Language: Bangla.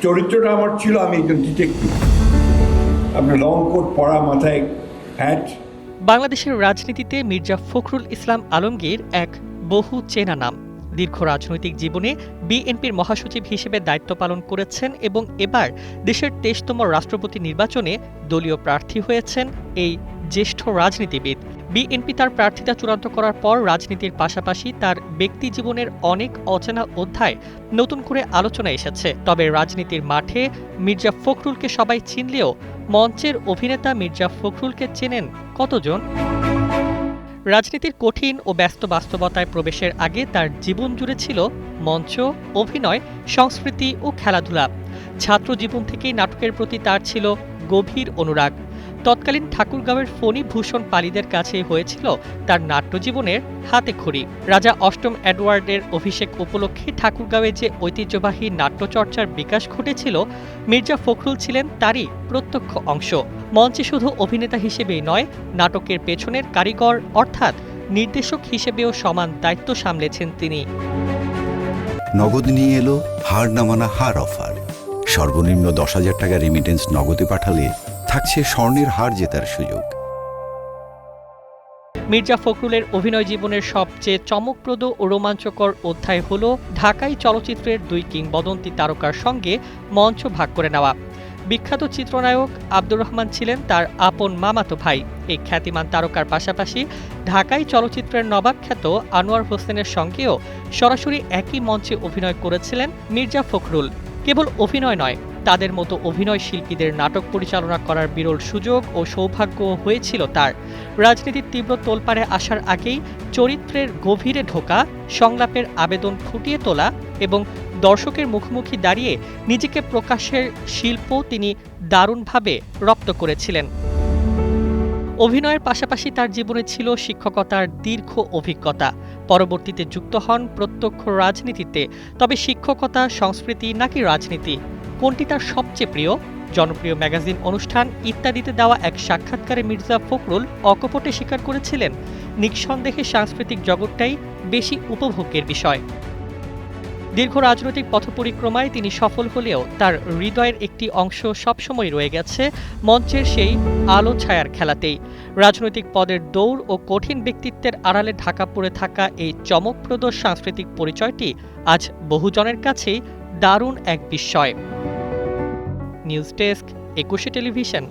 চরিত্রটা আমার ছিল আমি একজন ডিটেকটিভ। আপনার লং কোট পরা, মাথায় হ্যাট। বাংলাদেশের রাজনীতিতে মির্জা ফখরুল ইসলাম আলমগীর এক বহু চেনা নাম। দীর্ঘ রাজনৈতিক জীবনে বিএনপির মহাসচিব হিসেবে দায়িত্ব পালন করেছেন এবং এবার দেশের ২৩তম রাষ্ট্রপতি নির্বাচনে দলীয় প্রার্থী হয়েছেন এই জ্যেষ্ঠ রাজনীতিবিদ। বিএনপি তার প্রার্থিতা চূড়ান্ত করার পর রাজনীতির পাশাপাশি তার ব্যক্তি জীবনের অনেক অচেনা অধ্যায় নতুন করে আলোচনায় এসেছে। তবে রাজনীতির মাঠে মির্জা ফখরুলকে সবাই চিনলেও মঞ্চের অভিনেতা মির্জা ফখরুলকে চেনেন কতজন? রাজনীতির কঠিন ও ব্যস্ত বাস্তবতায় প্রবেশের আগে তার জীবন জুড়ে ছিল মঞ্চ, অভিনয়, সংস্কৃতি ও খেলাধুলা। ছাত্র জীবন থেকেই নাটকের প্রতি তার ছিল গভীর অনুরাগ। তৎকালীন ঠাকুরগাঁওয়ের ফণী ভূষণ পালিদের কাছে হয়েছিল তার নাট্যজীবনের হাতেখড়ি। রাজা অষ্টম এডওয়ার্ডের অভিষেক উপলক্ষে ঠাকুরগাঁওয়ে যে ঐতিহ্যবাহী নাট্যচর্চার বিকাশ ঘটেছিল, মির্জা ফখরুল ছিলেন তারই প্রত্যক্ষ অংশ। মঞ্চে শুধু অভিনেতা হিসেবেই নয়, নাটকের পেছনের কারিগর অর্থাৎ নির্দেশক হিসেবেও সমান দায়িত্ব সামলেছেন তিনি। নগদ নিয়ে এলো হার না মানা হার অফার। সর্বনিম্ন ১০,০০০ টাকা রেমিটেন্স নগদে পাঠালে থাকছে স্বর্ণের হার জেতার সুযোগ। মির্জা ফখরুলের অভিনয় জীবনের সবচেয়ে চমকপ্রদ ও রোমাঞ্চকর অধ্যায় হল ঢাকাই চলচ্চিত্রের দুই কিংবদন্তি তারকার সঙ্গে মঞ্চ ভাগ করে নেওয়া। বিখ্যাত চিত্রনায়ক আব্দুর রহমান ছিলেন তার আপন মামাতো ভাই। এই খ্যাতিমান তারকার পাশাপাশি ঢাকাই চলচ্চিত্রের নবাব খ্যাত আনোয়ার হোসেনের সঙ্গেও সরাসরি একই মঞ্চে অভিনয় করেছিলেন মির্জা ফখরুল। কেবল অভিনয় নয়, তাদের মতো অভিনয় শিল্পীদের নাটক পরিচালনা করার বিরল সুযোগ ও সৌভাগ্য হয়েছিল তার। রাজনীতির তীব্র তোলপাড়ে আসার আগেই চরিত্রের গভীরে ঢোকা, সংলাপের আবেদন ফুটিয়ে তোলা এবং দর্শকের মুখোমুখি দাঁড়িয়ে নিজেকে প্রকাশের শিল্প তিনি দারুণভাবে রপ্ত করেছিলেন। অভিনয়ের পাশাপাশি তার জীবনে ছিল শিক্ষকতার দীর্ঘ অভিজ্ঞতা। পরবর্তীতে যুক্ত হন প্রত্যক্ষ রাজনীতিতে। তবে শিক্ষকতা, সংস্কৃতি নাকি রাজনীতি, কোনটি তার সবচেয়ে প্রিয়? জনপ্রিয় ম্যাগাজিন অনুষ্ঠান ইত্যাদিতে দেওয়া এক সাক্ষাৎকারে মির্জা ফখরুল অকপটে স্বীকার করেছিলেন, নিঃসন্দেহে সাংস্কৃতিক জগৎটাই বেশি উপভোগ্যের বিষয়। দীর্ঘ রাজনৈতিক পথপরিক্রমায় তিনি সফল হলেও তার হৃদয়ের একটি অংশ সবসময় রয়ে গেছে মঞ্চের সেই আলো ছায়ার খেলাতেই। রাজনৈতিক পদের দৌড় ও কঠিন ব্যক্তিত্বের আড়ালে ঢাকা পড়ে থাকা এই চমকপ্রদ সাংস্কৃতিক পরিচয়টি আজ বহুজনের কাছেই দারুণ এক বিস্ময়। News desk, ২১ television.